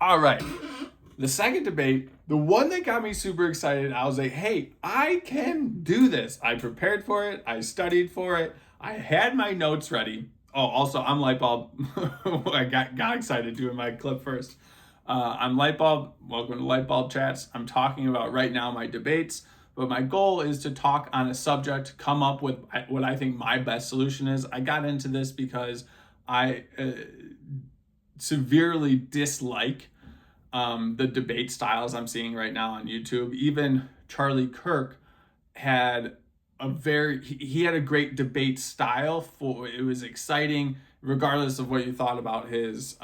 All right. The second debate, the one that got me super excited, I was like, hey, I can do this. I prepared for it. I studied for it. I had my notes ready. Oh, also, I'm Lightbulb. I got excited doing my clip first. I'm Lightbulb. Welcome to Lightbulb Chats. I'm talking about right now my debates, but my goal is to talk on a subject, come up with what I think my best solution is. I got into this because I severely dislike the debate styles I'm seeing right now on YouTube. Even Charlie Kirk had he had a great debate style. For it was exciting regardless of what you thought about his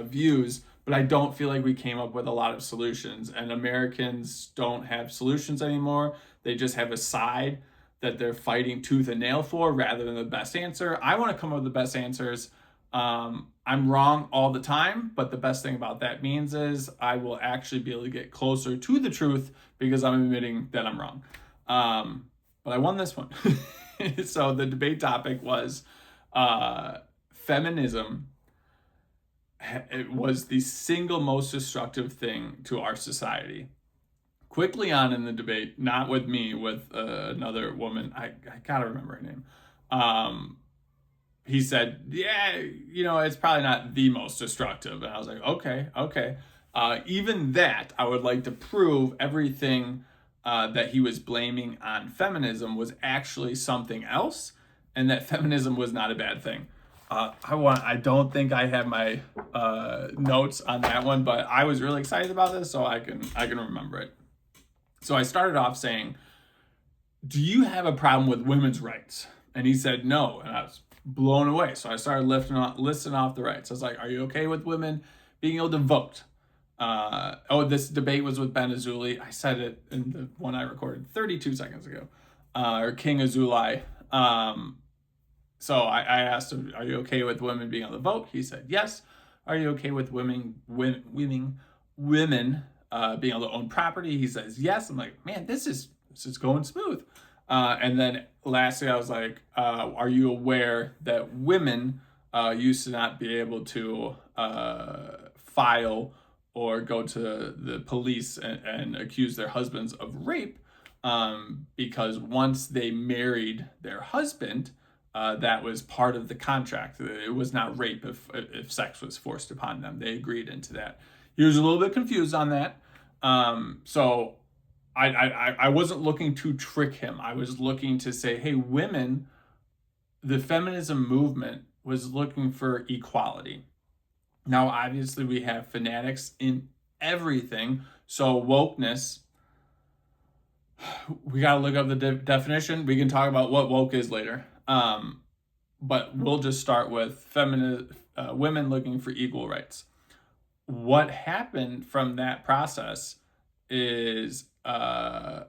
views, but I don't feel like we came up with a lot of solutions, and Americans don't have solutions anymore. They just have a side that they're fighting tooth and nail for rather than the best answer. I want to come up with the best answers. I'm wrong all the time, but the best thing about that means is I will actually be able to get closer to the truth because I'm admitting that I'm wrong. But I won this one. So the debate topic was feminism. It was the single most destructive thing to our society. Quickly on in the debate, not with me, with another woman. I gotta remember her name. He said, yeah, it's probably not the most destructive. And I was like, okay. Even that, I would like to prove everything that he was blaming on feminism was actually something else, and that feminism was not a bad thing. I don't think I have my notes on that one, but I was really excited about this, so I can remember it. So I started off saying, do you have a problem with women's rights? And he said no, and I was blown away. So I started listing off the rights. I was like, are you okay with women being able to vote? This debate was with Ben Azuli. I said it in the one I recorded 32 seconds ago, or King Azulai. So I asked him, are you okay with women being able to vote? He said yes. Are you okay with women being able to own property? He says yes. I'm like, man, this is going smooth. And then lastly, I was like, are you aware that women used to not be able to file or go to the police and accuse their husbands of rape because once they married their husband, that was part of the contract. It was not rape if sex was forced upon them. They agreed into that. He was a little bit confused on that. So I wasn't looking to trick him. I was looking to say, hey, women, the feminism movement was looking for equality. Now, obviously, we have fanatics in everything. So wokeness, we got to look up the definition. We can talk about what woke is later. But we'll just start with women looking for equal rights. What happened from that process is we're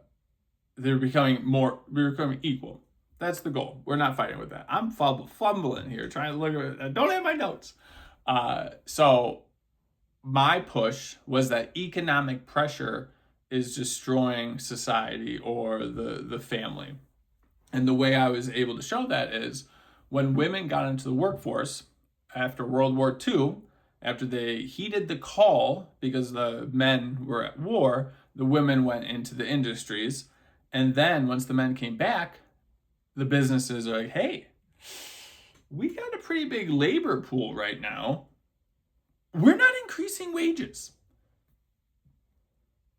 becoming equal. That's the goal. We're not fighting with that. I'm fumbling here, trying to look at it. I don't have my notes. So my push was that economic pressure is destroying society or the family. And the way I was able to show that is when women got into the workforce after World War II, after they heeded the call because the men were at war, the women went into the industries. And then once the men came back, the businesses are like, hey, we got a pretty big labor pool right now. We're not increasing wages.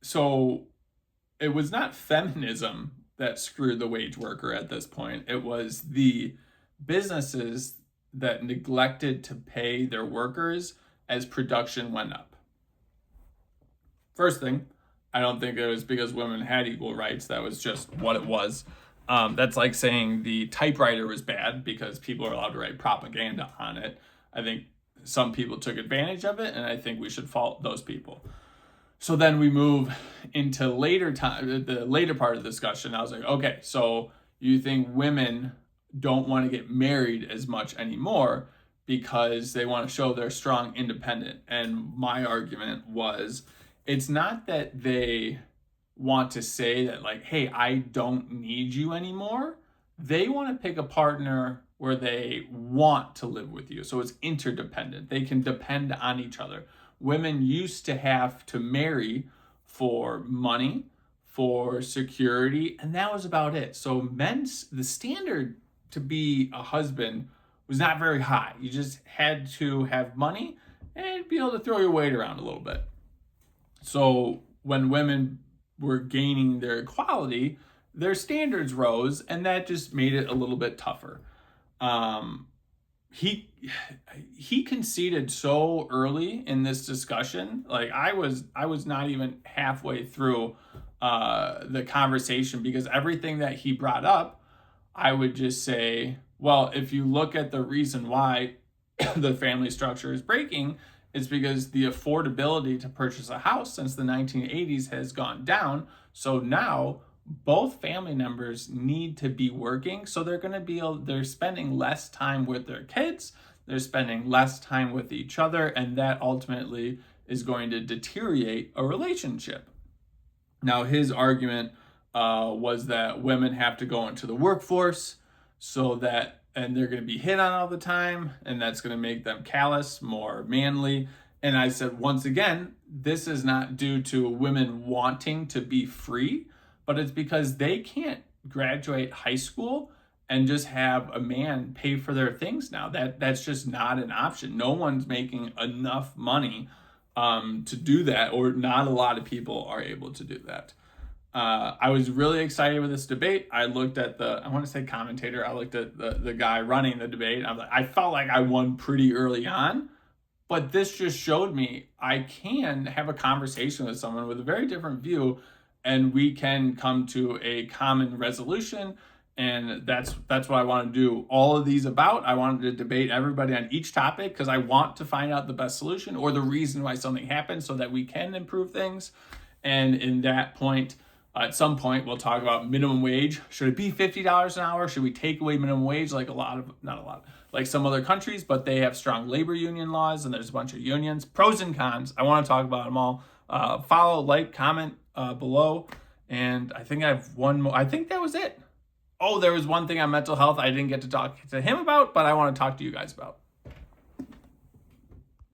So it was not feminism that screwed the wage worker at this point. It was the businesses that neglected to pay their workers as production went up. First thing, I don't think it was because women had equal rights. That was just what it was. That's like saying the typewriter was bad because people are allowed to write propaganda on it. I think some people took advantage of it, and I think we should fault those people. So then we move into the later part of the discussion. I was like, okay, so you think women don't want to get married as much anymore because they want to show they're strong, independent. And my argument was, it's not that they want to say that like, hey, I don't need you anymore. They want to pick a partner where they want to live with you. So it's interdependent. They can depend on each other. women used to have to marry for money, for security, and that was about it. So the standard to be a husband was not very high. You just had to have money and be able to throw your weight around a little bit. So when women were gaining their equality, their standards rose, and that just made it a little bit tougher. He conceded so early in this discussion. Like I was not even halfway through the conversation, because everything that he brought up, I would just say, well, if you look at the reason why the family structure is breaking, it's because the affordability to purchase a house since the 1980s has gone down. So now both family members need to be working. So they're spending less time with their kids. They're spending less time with each other. And that ultimately is going to deteriorate a relationship. Now, his argument was that women have to go into the workforce and they're going to be hit on all the time, and that's going to make them callous, more manly. And I said, once again, this is not due to women wanting to be free, but it's because they can't graduate high school and just have a man pay for their things now. That's just not an option. No one's making enough money to do that, or not a lot of people are able to do that. I was really excited with this debate. I looked at I want to say commentator, I looked at the guy running the debate. I felt like I won pretty early on, but this just showed me I can have a conversation with someone with a very different view, and we can come to a common resolution. And that's what I want to do all of these about. I wanted to debate everybody on each topic because I want to find out the best solution or the reason why something happened so that we can improve things. And in that point, at some point, we'll talk about minimum wage. Should it be $50 an hour? Should we take away minimum wage like like some other countries, but they have strong labor union laws and there's a bunch of unions. Pros and cons. I want to talk about them all. Follow, like, comment below. And I think I have one more. I think that was it. Oh, there was one thing on mental health I didn't get to talk to him about, but I want to talk to you guys about.